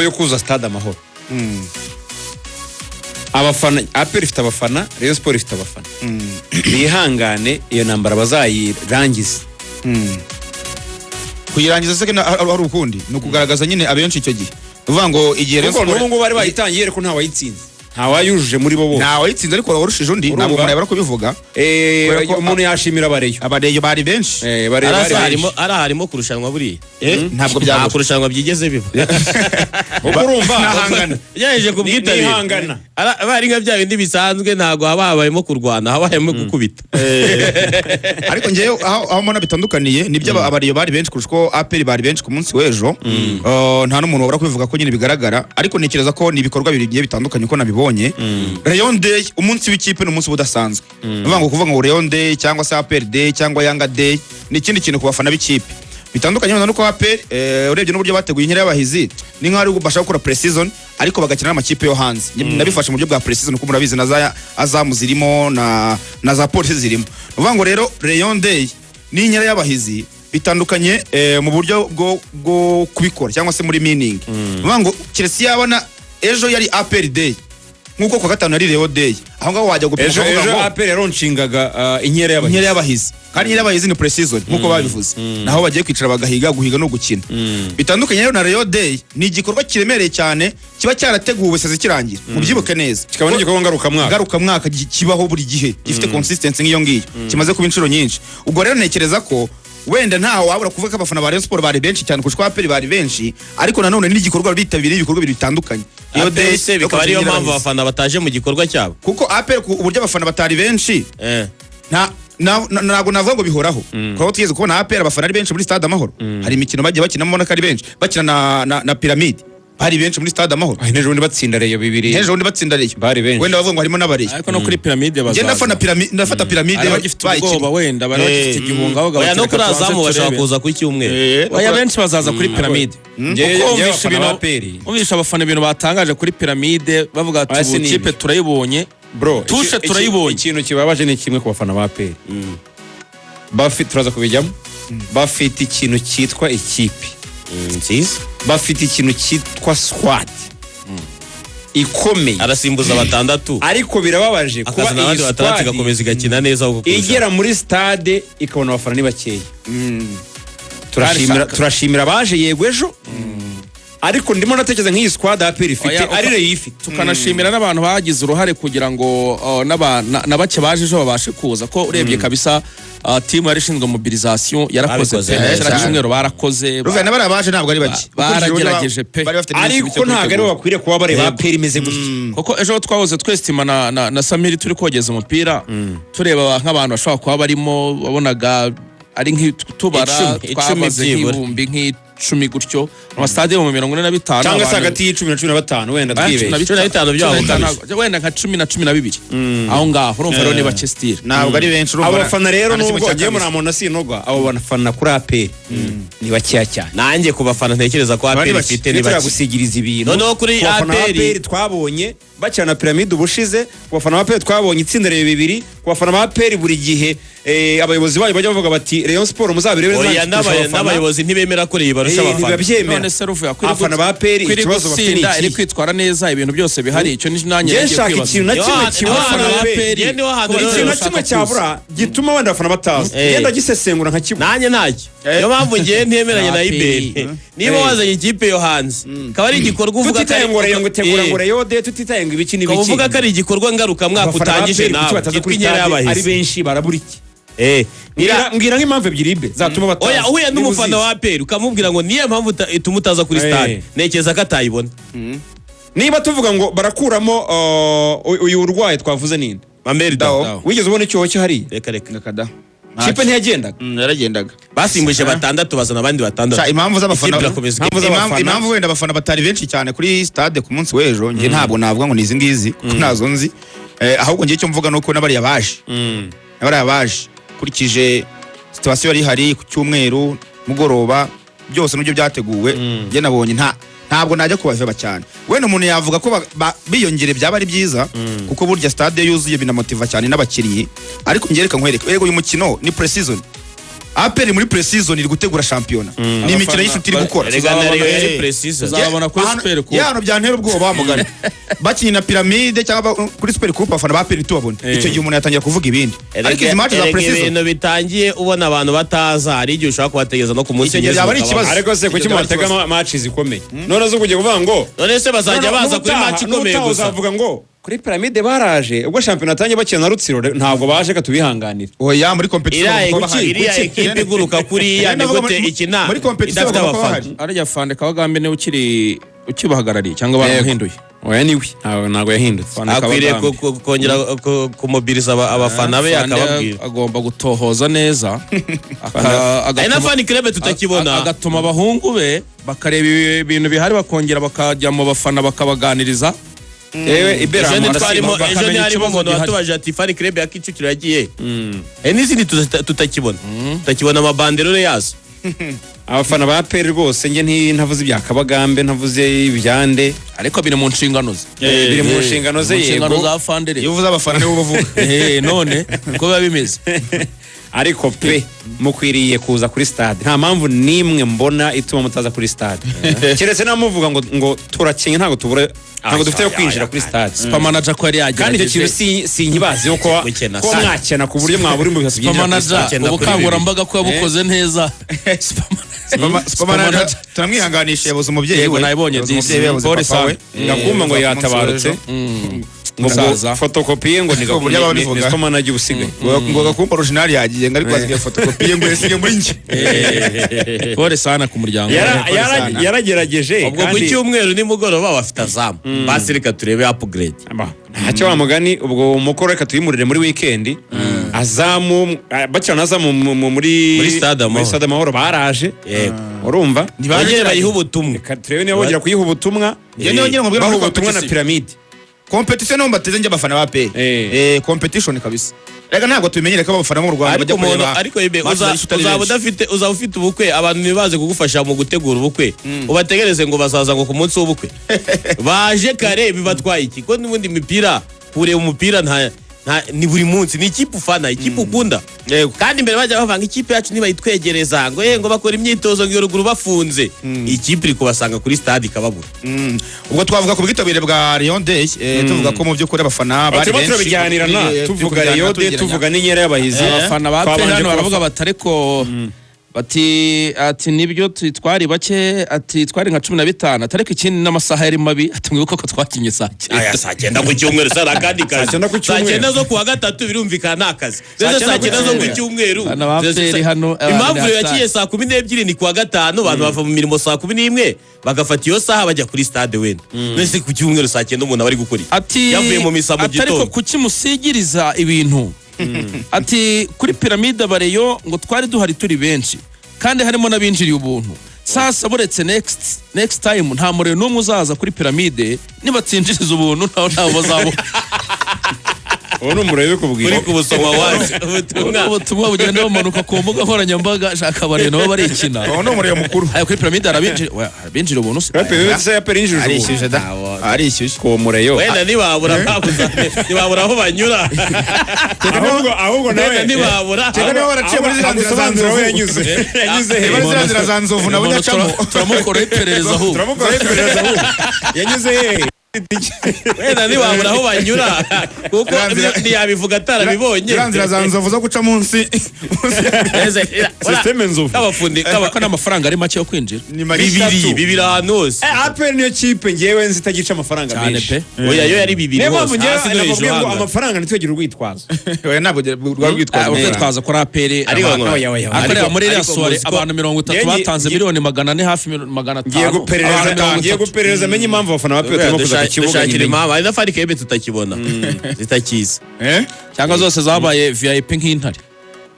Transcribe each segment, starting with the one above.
yo kuza stade Amahoro. Abafana APR ifite abafana, Rayon Sport ifite abafana. Bihangane iyo nambara bazayirangiza. Kuyirangiza se ari ukundi no kugaragaza nyine abenshi icyo gihe. Uvuga ngo igihe Rayon Sport n'ubu bari bayitangiye ariko nta wayitsinze. Nta wayujuje muri bo bo. Nta wayitsinze ariko warushije undi ntabwo umuntu yabara kubivuga. Umuntu yashimira abareyo. Abareyo bari benshi. Harimo kurushanwa buri. Ntabwo byaba kurushanwa byigeze biba. Urumva nahangana. Yaje kubwitabira. Nihangana. Abari nka bya bindi bisanzwe ntago habayemo kurwana, habayemo gukubita. Ariko ngeyo aho mbona bitandukaniye nibyo abareyo bari benshi kurushko APR bari benshi ku munsi w'ejo. Nta n'umuntu wabara kubivuga ko nyine bigaragara, ariko nekereza ko ni ibikorwa bibiri bitandukanye uko nabibonye. Rayon Day umunsi w'ikipe n'umunsi budasanzwe. Uvuga ngo kuvuga ngo Rayon Day cyangwa se APR Day cyangwa Yanga Day ni ikindi kintu ku bafana b'ikipe. Bitandukanye n'uko APR urebye n'uburyo bateguye inkera y'abahizi ni nk'ari bashaka gukora pre-season ariko bagakina n'amakipe yo hanze. Nabifashe mu buryo bwa pre-season uko murabizi na za Azamu zirimo na za Police zirimo. Uvuga ngo rero Rayon Day ni inkera y'abahizi bitandukanye mu buryo bwo kubikora cyangwa se muri meaning. Uvuga ngo Chelsea yabona ejo yari APR Day nkuko kwa gatanu ari Rayon Day aho ngaho wajya gupima ejo APR yaroncingaga inkera y'abahizi kandi inkera y'abahizi ni pre-season nkuko babivuze naho bagiye kwicara bagahiga guhiga no gukina. Bitandukanye rero na Rayon Day ni igikorwa kiremereye cyane kiba cyarateguwe seze kirangira mubyibuke neza kikaba n'igikorwa ngaruka mwaka kibaho buri gihe gifite consistency nk'iyo ngiyo kimaze kuba inshuro nyinshi. Ubwo rero nekereza ko wenda ntaho wabura kuvuga ko abafana ba Rayon Sport bari benshi cyane kuko APR bari benshi ariko nanone n'igikorwa bitabiriye ibikorwa bitandukanye. Iyo day bikaba ariyo mpamvu abafana bataje mu gikorwa cyabo kuko APR uburyo abafana batari benshi ntabwo navuga ngo bihoraho kuko tugeze kubona APR abafana ari benshi muri stade Amahoro. Hari imikino bagiye bakinamo n'akari benshi bakina na Pyramide bari benshi muri stade Amahoro. Nejo undi batsinda Rayon bibiri. Nejo undi batsinda Rayon bari benshi. Wenda bavuga ngo harimo n'abareyo. Ariko no kuri Pyramide bazaza. Genda fana Pyramide ndafata Pyramide bagifite ubwoba wenda bari bagifite igihunga aho gabanya. No kuri Azamu bashaka kuza ku cyumweru. Baya benshi bazaza kuri Pyramide. Umvisha abafana ibintu batangaje kuri Pyramide bavuga ati ikipe turayibonye. Bro, tushe turayibonye. Ikintu kibabaje ni kimwe ku bafana ba APR. Bafite turaza kubijyamo. Bafite ikintu cyitwa ikipe. Nziza. Bafite ikintu cyitwa squad ikomeye arasimbuza batandatu ariko birababaje kuba iyi squad igakomeza igakina neza igera muri stade ikabona abafana ni bakeya. Turashimira abaje yego ejo ariko ndimo natekereza nk'iyi squad APR ifite ari reyifite. Tukanashimira n'abantu bagize uruhare kugira ngo n'abake baje ejo babashe kuza ko urebye kabisa team yarishinzwe mobilisation yarakoze cyera cyumweru barakoze ruve n'abari abaje ntabwo ari bake baragerageje pe ariko ntabwo ari bakwiriye kuba bareba APR imeze gutya kuko ejo twahoze twestima na Samiri turi kogeza umupira tureba nk'abantu bashobora kuba barimo babonaga ari nk'itubara twamaze nk'ibumbi nk'icumi gutyo amastade mu 45 cyangwa se hagati y'10 na 15 wenda twibeshye 15 byabo wenda nka 10 na 12 aho ngaho urumva rero ni bake style ntabwo ari benshi urumva abafana rero nubwo ngiye muri amona sinogwa abo bafana kuri APR ni bakeya cyane. Nanjye ku bafana ntekereza ko APR ifite ni bake gusigiriza ibintu no kuri APR twabonye bakina Pyramide ubushize ku bafana ba APR twabonye itsinda rero bibiri ku bafana ba APR buri gihe abayobozi bayo bajya bavuga bati Rayon Sport muzabirebe n'abayobozi ntibemera ko barusha abafana none se ruvuye abafana ba APR ikibazo bafite ni iki kwitwara neza ibintu byose bihari icyo ni nanjye ngiye kwibaza ikintu na kimwe kibafana ba APR ikintu na kimwe cyabura gituma abandi bafana bataza genda gisesengura nka kimwe nanjye ntacyo yo mpamvu ngiye ntemeranye na IBL niba wazanye ikipe yo hanze kaba ari igikorwa uvuga tutitaye ngo Rayon gutegura ngo Rayon de tutitaye ngo ibiki n'ibiki uvuga ko ari igikorwa ngaruka mwaka utangije nawe inkera y'abahizi ari benshi baraburiki mbwira nk'impamvu ebyiri ibe zatuma bataza. Oya uhuye n'umufana wa APR ukamubwira ngo niyo mpamvu ituma utaza kuri stade nekeza ko atayibona. Niba tuvuga ngo barakuramo uyu urwaye twavuze ninde Mameri Dawo wigeze ubona icyo cyo hari reka da kipe ntiyagendaga yaragendaga basimbuje batandatu bazana abandi batandatu. Impamvu z'abafana impamvu wenda abafana batari benshi cyane kuri stade ku munsi w'ejo ngiye ntabwo navuga ngo nizi ngizi kuko nazo nzi ahubwo ngiye cyo mvuga nuko nabari yabaje kurikije situation yari hari ku cyumweru mugoroba byose nibyo byateguwe nge nabonye ntabwo najya kubaveba cyane. Wenda umuntu yavuga ko biyongere byaba ari byiza kuko burya stade yuzuye binamotiva cyane n'abakinnyi ariko ngereka nkwereka uyu mukino ni pre-season APR muri pre-season iri gutegura shampiyona ni imikino y'inshuti iri gukora Erega na Rayon yari precision. uzabona kuri Super Coupe yano byantera ubwoba bamugana bakinye na Pyramide cyangwa kuri Super Coupe afana ba APR tubabona icyo gihe umuntu yatangira kuvuga ibindi ariko izi match za pre-season ibintu bitangiye ubona abantu bataza hari igihe ushobora kubategeza no ku munsi Icyo gihe yaba ari ikibazo. ariko se kuki mwatega match zikomeye none zo kujya kuvuga ngo none se bazajya baza kuri match ikomeye gusa uzavuga ngo kuri Pyramide baraje ubwo shampiyona atangiye bakina na Rutsiro ntabwo baje katubihanganira oya muri competition iriya ekipe iguruka kuriya ni gute ikina muri competition idafite bagomba kuba abafana bahari. arya Fande Kabagambe niwe ukibahagarariye cyangwa baramuhinduye oya niwe ntabwo yahindutse Fande akwiriye Kabagambe. kongera kumobiriza abafana be Fande akababwira agomba gutohoza neza ari na fan club tutakibona agatuma abahungu be bakareba ibintu bihari bakongera bakajya mu bafana bakabaganiriza yewe ibera ejo mu ntitwarimo bakamenya ejo ntihari ikibazo umuntu gihari. watubaje ati fan club ya Kicukiro yagiye n'izindi tutakibona tutakibona amabanderore yazo abafana ba APR rwose njye ntavuze ibya Kabagambe ntavuze ibyande ariko biri mu nshingano ze biri mu nshingano ze mu nshingano yego za Fande iyo uvuze abafana nibo bavuga none uko biba bimeze ariko pe mukwiriye kuza kuri stade nta mpamvu nimwe mbona ituma mutaza kuri stade keretse namuvuga ngo turakenye ntabwo dufite yo kwinjira kuri stade super manager ko yari kandi icyo kintu yagerageje sinkibazi yuko Gukena ko stade. mwakena ku buryo mwabura mu bibazo super manager Icyenda kuri ubukangurambaga ko yabukoze neza Supermanager turamwihanganisha yabuze umubyeyi Yego, we nabibonye yabuze disi. umubyeyi we, yabuze Paul papa we Sane. ngakumva ngo yatabarutse ngo Musaza. fotokopiye ngo Ubwo buryo ababivuga. ni supermanager ubusigaye ngo gakumpa original yagiye ngo ariko asigaye fotokopiye ngo yasige muri njye Pole sana ku muryango yaragerageje ubwo ku cyumweru nimugoroba bafite azamu basi reka turebe upgrade ntacyo wa mugani ubwo umukoro reka tuyimurire muri weekend azamu bakirana azamu muri Stade Amahoro. muri Stade Amahoro baraje yego urumva bongere bayiha ubutumwa reka turebe niba bongera kuyiha ubutumwa Njye niyo nyine nkubwira baha muri ubutumwa na competition. Pyramide competition no mbateze njye abafana ba APR competition kabisa rega ntabwo tubimenyere ko abafana mu Rwanda ariko bajya umuntu kureba ariko ibe match za Gishuti ari benshi. uzaba ufite ubukwe abantu ntibaze kugufasha mu gutegura ubukwe ubategereze ngo bazaza ngo ku munsi w'ubukwe baje kare bibatwaye iki ko n'ubundi imipira kureba umupira ni buri munsi ni ikipe ufana ikipe ukunda kandi imbere bajya bavanga ikipe yacu nibayitwegereza ngo bakora imyitozo ngo ruguru bafunze ikipe iri kubasanga kuri stade ikababura ubwo twavuga ku bwitabire bwa Lion Day tuvuga ko mu by'ukuri abafana bari turimo benshi turabijyanirana tuvuga Rayon Day tuvuga n'inkera y'abahizi abafana ba twabanje Pele hano kubafana. baravuga bati ariko ati nibyo twari bake ati twari nka 15 atariko ikindi n'amasaha yari mabi ati mwibuka ko twakinye saa aya saa cyenda ku cyumweru sara kandi kazi cyenda ku cyumweru. saa cyenda zo kuwa gatatu birumvikana nta kazi rero saa cyenda zo ku cyumweru Bana ba Pele hano, impamvu abandi yakiye saa 12 ni kuwa gatanu abantu bava mu mirimo saa 11 bagafata iyo saha bajya kuri stade wenda nese ku cyumweru saa cyenda umuntu abari gukora ati yavuye mu misa mu ati ariko gitondo kuki musigiriza ibintu ati kuri Pyramide abareyo ngo twari duhari turi benshi kandi harimo n'abinjiriye ubuntu sasa buretse next time nta muriro n'umwe uzaza kuri Pyramide nibatsinjiriza ubuntu ntaho bazabo uwo ni umurebe kubwira uri kubusoma wazi ubutumwa bugenda bumanuka ku mbuga nkoranyambaga shaka abareno nabo barikina uwo ni umurebe mukuru ayo kuri Pyramide harabinjira ubuntu se arishyuje arishyushye ku mureyo wenda ntibabura ntibabura aho banyura ahubwo wenda ntibabura Tega niba waraciye muri ziriya nzira za Nzovu. yanyuze Niba ziriya nzira za Nzovu nabo nyacamo turamukoraho iperereza ahubwo turamukoraho iperereza ahubwo yanyuze hehe wenda ntibabura aho banyura kuko ntiyabivuga atarabibonye ziriya nzira za Nzovu zo guca munsi Systeme Nzovu. k'abafundi ko n'amafaranga ari make yo kwinjira ni magishatu bibiri ahantu hose APR niyo kipe ngewe nzi itagica amafaranga cyane menshi pe oya yo yari bibiri niyo mpamvu hose ngewe hasi no nababwiye hejuru ngo hanga amafaranga ntitwegere urwitwazo oya ntabwo rwari rwitwaza urwitwaza kuri APR Ariko abantu- oya, oya, akorera muri iriya ariko soirée muzi ko- abantu 30 Ngiye- batanze miliyoni 400 hafi 500 ngiye guperereza amenye impamvu abafana ba APR turimo kuza ku kibuga dushakira nyine impamvu hari na fan club tutakibona zitakiza cyangwa zose zabaye VIP nk'intare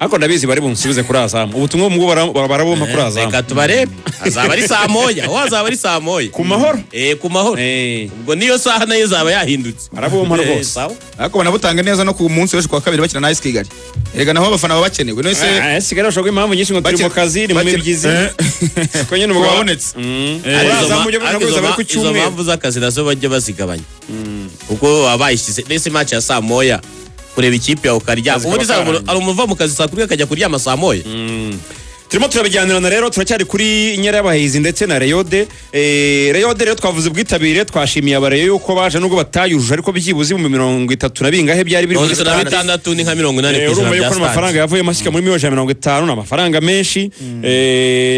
ariko ndabizi bari bunsubize kuri azamu ubutumwa bumwe barabumpa kuri azamu reka tubarebe azaba ari saa moya aho azaba ari saa moya ku mahoro ku mahoro ubwo niyo saha nayo izaba yahindutse barabumpa rwose sawa ariko banabutanga neza no ku munsi w'ejo kuwa kabiri bakina na AS Kigali erega naho abafana baba bakenewe none se Kigali bashobora impamvu nyinshi ngo turi mu kazi ni mu mibyizi ko nyine umugabo wabonetse izo mpamvu z'akazi nazo bajya bazigabanya kuko baba bayishyize nese match ya saa moya kureba ikipe yawe ukaryama. Ubundi ari umuva mu kazi saa 10 akajya kuryama saa 1. turimo turabijyanirana rero turacyari kuri Inyera y'abahizi ndetse na Reyode. Reyode rero twavuze ubwitabire, twashimiye abareyo yuko baje nubwo batayujuje ariko byibuze mu 30 na bingahe byari biri muri 36 ni nka 80%. Urumva yuko amafaranga yavuye mashyika muri 150 na amafaranga menshi.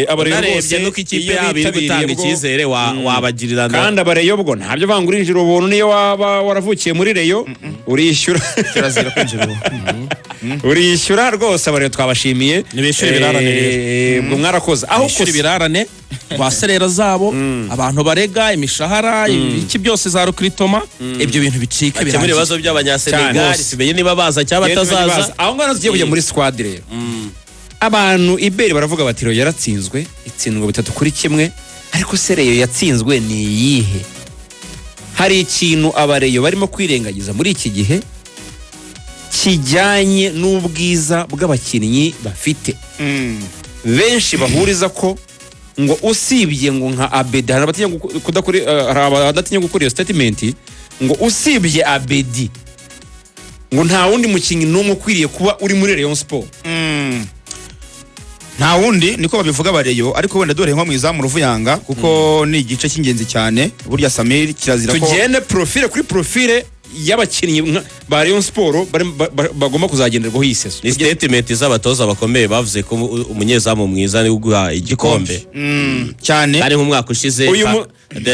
Abareyo bose nuko ikipe yabo iri gutanga icyizere wabagirira kandi abareyo bwo ntabyo vangurinjira ubuntu niyo waba waravukiye muri Reyo urishyura kirazira kwinjira urishyura rwose. Abareyo twabashimiye nibishyura ibirarane ubwo mwarakoze aho kuri ibirarane waserera zabo abantu barega imishahara iki byose za rukritoma ibyo bintu bicike birangiye. Muri bibazo by'abanyasenegal simenye niba baza cyangwa batazaza. Aho ngana tugiye kujya muri squad rero. Abantu iberi baravuga bati Reyo yaratsinzwe itsindwa 3-1 ariko se Reyo yatsinzwe ni iyihe? Hari ikintu abareyo barimo kwirengagiza muri iki gihe kijyanye n'ubwiza bw'abakinnyi bafite. Benshi bahuriza ko ngo usibye ngo nka Abedi hari abadatinya gukora iyo statement ngo usibye Abedi ngo nta wundi mukinnyi n'umwe ukwiriye kuba uri muri Rayon Sport. Nta wundi niko babivuga abareyo, ariko wenda dore nko mu izamu Ruvuyanga kuko ni igice cy'ingenzi cyane. Burya Samir kirazira ko tugende profile kuri profile y'abakinnyi ba Rayon Sport bagomba kuzagenderwaho iseso. Ni statement z'abatoza bakomeye bavuze ko umunyezamu mwiza ni uguha igikombe cyane. Ari nk'umwaka ushize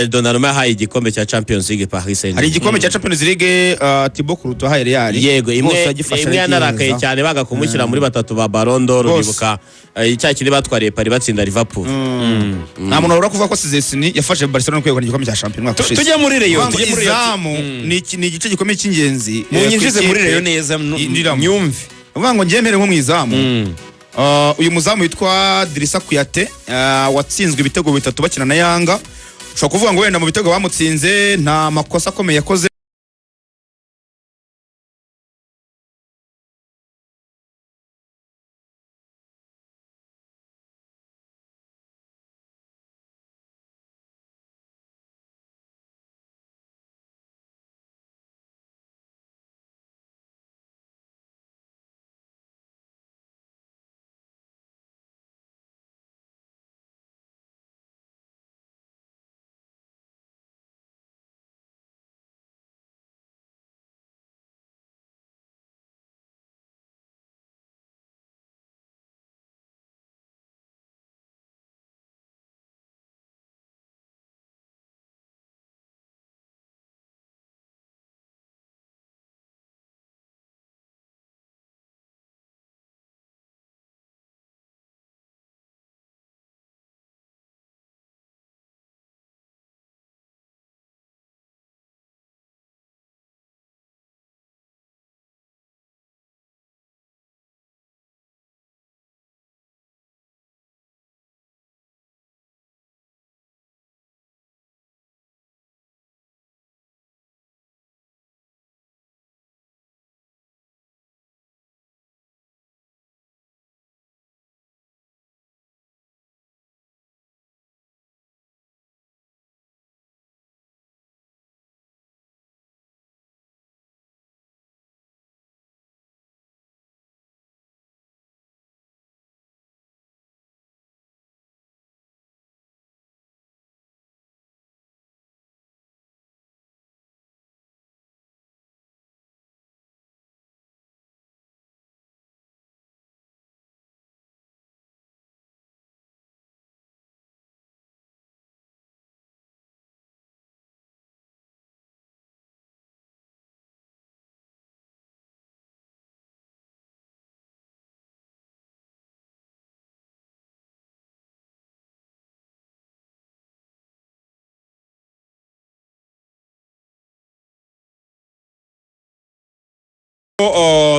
Donnarumma yahaye igikombe cya Champions League Paris Saint-Germain. Hari igikombe cya Champions League Thibaut Courtois yahaye Real. Yego imwe yanarakaye cyane bagakumushyira muri batatu ba Ballon d'Or bibuka icya kindi batwariye Paris batsinda Liverpool. Nta muntu urura kuvuga ko Zesini yafashe Barcelona kwegukana igikombe cya Champions mwaka ushize. Tujye muri Reyo, tujye muri Reyo. Ni igice gikomeye cy'ingenzi. Munyinjize muri Reyo neza nyumve. Uvuga ngo ngemere nko mu izamu. Uyu muzamu witwa Drissa Kuyate watsinzwe ibitego 3 bakina na Yanga. Ushobora kuvuga ngo wenda mu bitego bamutsinze nta makosa akomeye yakoze.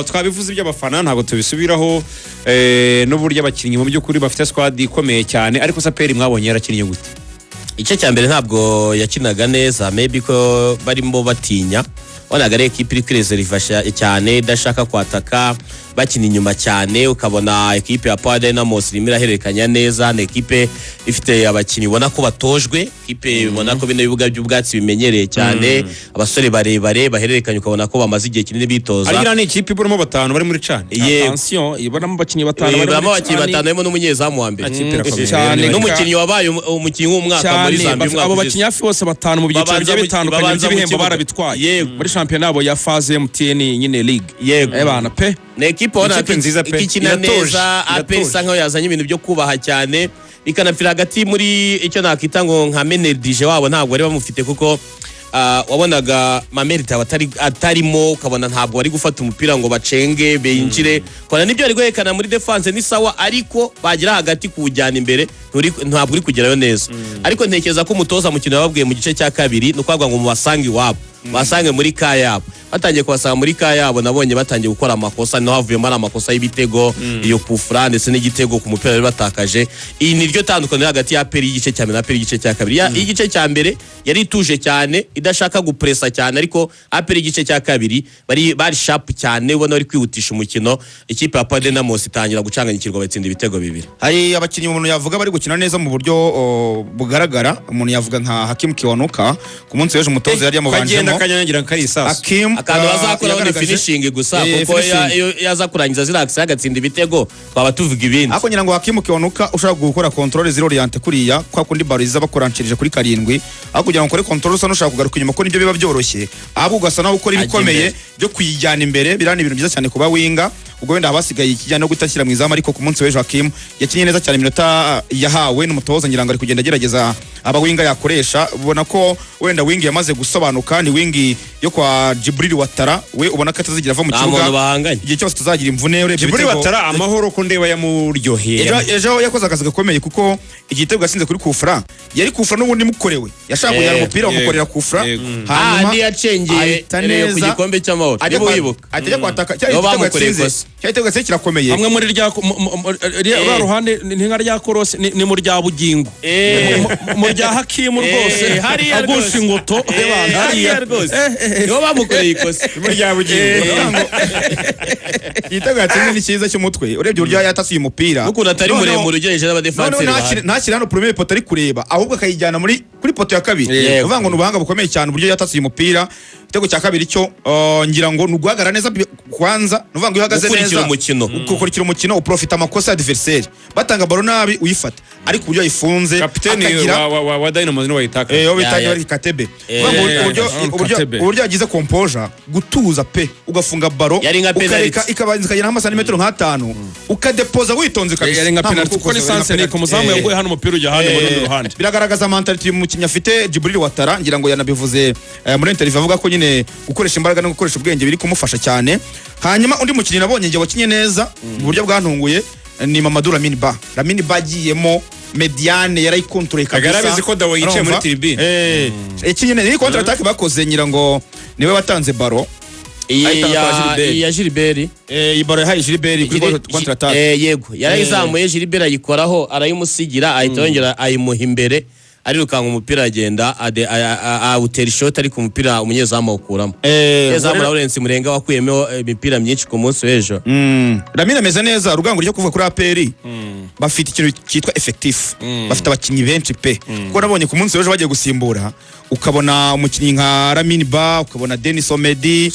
Twabivuze iby'abafana ntabwo tubisubiraho n'uburyo abakinnyi mu by'ukuri bafite squad ikomeye cyane, ariko Saperi mwabonye yarakinnye gute? Igice cya mbere ntabwo yakinaga neza, maybe ko barimo batinya wabonaga ari ekipe iri kwirezerivasha cyane idashaka kwataka bakina inyuma cyane, ukabona ekipe ya Power Dynamos irimo irahererekanya neza, ni ekipe ifite abakinnyi ubona ko batojwe, ekipe ubona ko bino bibuga by'ubwatsi bimenyereye cyane, abasore barebare bahererekanya ukabona ko bamaze igihe kinini bitoza. Arigira ni ikipe iburamo 5 bari muri CHAN. Attention, ibonamo abakinnyi 5 bari muri CHAN, harimo n'umunyezamu wa mbere cyane, n'umukinnyi wabaye umukinnyi w'umwaka muri Zambia. Abo bakinnyi hafi bose 5 mu byiciro bigiye bitandukanye by'ibihembo barabitwaye muri shampiyona yabo ya phase MTN nyine league. Yego pe ni ekipe ona ikikina neza, APR isa nkaho yazanye ibintu byo kubaha cyane, ikanapfira hagati muri icyo nakita ngo nka Menedije wabo ntabwo bari bamufite kuko wabonaga Mamerita atarimo, ukabona ntabwo bari gufata umupira ngo bacenge binjire, kwana nibyo ari guhekana muri defense ni sawa, ariko bagira hagati kuwujyana imbere ntabwo uri kugerayo neza. Ariko ntekereza ko umutoza mukino yababwiye mu gice cya kabiri no kwagwa ngo mubasange iwabo, basange muri kayabo, batangiye kubasanga muri kayabo, nabonye batangiye gukora amakosa, no havuyemo ari amakosa y'ibitego, iyo kufra ndetse n'igitego ku mupira bari batakaje. Iyi ni ryo tandukanye hagati ya APR y'igice cya mbere na APR y'igice cya kabiri. Igice cya mbere yari ituje cyane idashaka gupressa cyane, ariko APR y'igice cya kabiri bari sharp cyane, ubona bari kwihutisha umukino. Ikipe ya Power Dynamos itangira gucanganyikirwa batsinda ibitego 2. Hari abakinnyi umuntu yavuga bari gukina neza mu buryo bugaragara, umuntu yavuga nka Hakim Kiwanuka ku munsi w'ejo umutoza yari yamubanjemo akanyangira Karisa. Hakim akantu bazakoraho ni finishing gusa, kuko yaza kurangiza zirakisa agatsinda ibitego twaba tuvuga ibindi. Ako nyina ngo Hakim Kiwanuka ushaka gukora control zero oriente kuriya kwa kundi baro iza bakoranshirije kuri 7, aho kugira ngo ukore control usa nushaka kugaruka inyuma ko nibyo biba byoroshye, ahubwo ugasa naho ukora ibikomeye byo kuyijyana imbere, birani ibintu byiza cyane kuba winga. Ubwo wenda abasigaye ikijyana no gutashyira mu izamu, ariko ku munsi w'ejo Hakim yakinye neza cyane, iminota yahawe n'umutoza ngira ngo ari kugenda agerageza aba winga yakoresha. Ubona ko wenda wingi yamaze gusobanuka, ni wingi yo kwa Djibril Watara, we ubona ko atazigira ava mu kibuga igihe cyose tuzagira imvune. Urebye Djibril Watara amahoro ko ndeba yamuryoheye, ejo yakoze akazi gakomeye kuko igitego gasinze kuri kufra, yari kufra n'ubundi mukorewe, yashaka kujyana umupira bamukorera kufra, hanyuma yacengeye ku gikombe cy'amahoro nibo wibuka atajya kwataka cyahita gatse kirakomeye. Hamwe muri rya ruhande ni nka rya Korosi, ni mu rya Bugingo, mu rya Hakim rwose agusha ingoto hariya rwose nibo bamukoreye ikosa mu rya Bugingo. Igitego gatsinze ni cyiza cy'umutwe, urebye uburyo yatasuye umupira n'ukuntu atari muremure ugereje n'abadefanseri ntakiri hano premier poto ari kureba, ahubwo akayijyana kuri poto ya kabiri. Uvuga ngo n'ubuhanga bukomeye cyane uburyo yatasuye umupira. Igitego cya kabiri cyo ngira ngo nuguhagarara neza kwanza, nuvuga ngo iyo uhagaze neza ukurikira umukino uprofita amakosa ya adversaire, batanga baro nabi uyifata, ariko uburyo yifunze kapiteni wa Dynamos ni wayitaka bari Katebe. Uburyo yagize composure gutuza pe, ugafunga baro ukareka ikabanza ikagera nka santimetero nk'5 ukadepoza witonze kabisa. Yari nka penalty kuko ni Sansene ku muzamu yaguye hano umupira ujya hano mu rundi ruhande. Biragaragaza mentality mu mukinnyi afite Djibril Watara, ngira ngo yanabivuze muri interview avuga ko nyine gukoresha imbaraga no gukoresha ubwenge biri kumufasha cyane. Hanyuma undi mukinnyi nabonye ngiye wakinye neza mu buryo bwantunguye ni Mamadou Lamine Ba agiyemo mediane yarayikontrole kabisa. Agarabize ko Dawo yicaye muri tribune. Ikinye ni contre attaque bakoze, ngira ngo niwe watanze baro ya Gilbert. Ibaro yahaye Gilbert kuri contre attaque. Yego yarayizamuye Gilbert ayikoraho arayimusigira, ahita yongera ayimuha imbere, arirukanka umupira agenda awutera ishoti, ariko umupira umunyezamu awukuramo. Umunyezamu Lawrence Murenga wakuyemo imipira myinshi ku munsi w'ejo. Lamine ameze neza. Rugango ryo kuva kuri APR bafite ikintu cyitwa effectif, bafite abakinnyi benshi pe, kuko nabonye ku munsi w'ejo bagiye gusimbura, ukabona umukinnyi nka Lamine Ba, ukabona Denis Omedi,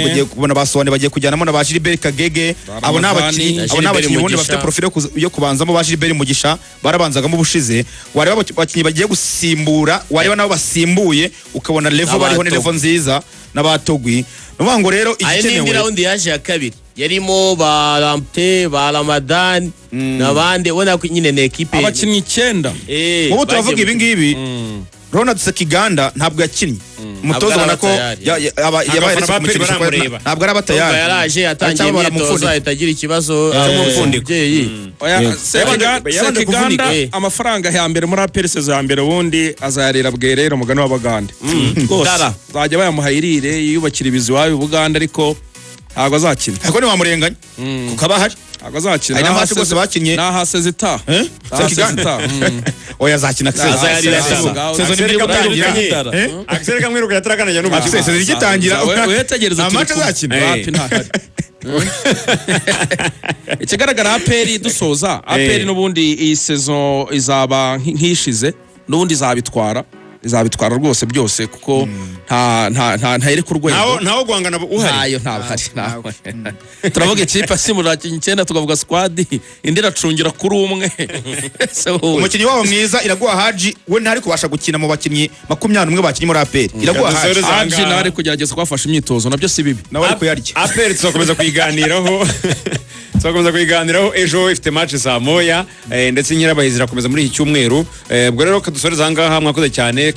ugiye kubona basone bagiye kujyanamo na ba Gilbert Kagege. Abo n'abakinnyi ubundi bafite profile yo kubanzamo ba Gilbert Mugisha barabanzagamo ubushize. Wareba abakinnyi bagiye gusimbura, wareba nabo basimbuye, ukabona level bariho ni level nziza n'abatogwi. Nuvuga ngo rero igikenewe ni round yaje ya kabiri yarimo ba Lampte ba Ramadan nabandi, ubona ko nyine ne equipe abakinnyi 9. Ubu turavuga ibi ngibi. Ronald Sekiganda ntabwo yakinnye, umutoza ubona ko yabaye ntabwo araba tayari, yaraje atangiye imyitozo ahitagira ikibazo cy'umupfundikeye. Sekiganda amafaranga ya mbere muri APR sezo ya mbere, ubundi azayarira bwerera umugani w'Abagande rwose, zajya bayamuhayirire yubakira ibizi wayo Buganda, ariko ntabwo azakina ariko ntiwamurenganya kuko aba ahari ntabwo azakina hari n'amacu bose bakinnye nahaseze ita oya azakina sezo nibyo gutangira Axel kamwiruka yatarakanajya n'umukino sezo igitangira uhetegereza amacu azakina wapi ntahari ikigaragara APR dusoza APR n'ubundi iyi sezo izaba nk'ishize n'ubundi izabitwara rwose byose kuko nta iri ku rwego ntawo guhangana uhari nayo ntabahari turavuga ikipe asimura 9 tukavuga squad indi iracungira kuri umwe umukinnyi wabo mwiza Iraguha Haji we ntari kubasha gukina mu bakinnyi 21 bakinnyi muri APR Iraguha Haji nawe ari kugerageza kubafasha imyitozo nabyo si bibi nawe ari kuyarya APR tuzakomeza kuyiganiraho ejo ifite match saa moya ndetse Nyirabahizi irakomeza muri iki cyumweru ubwo rero kadusoreza aha ngaha mwakoze cyane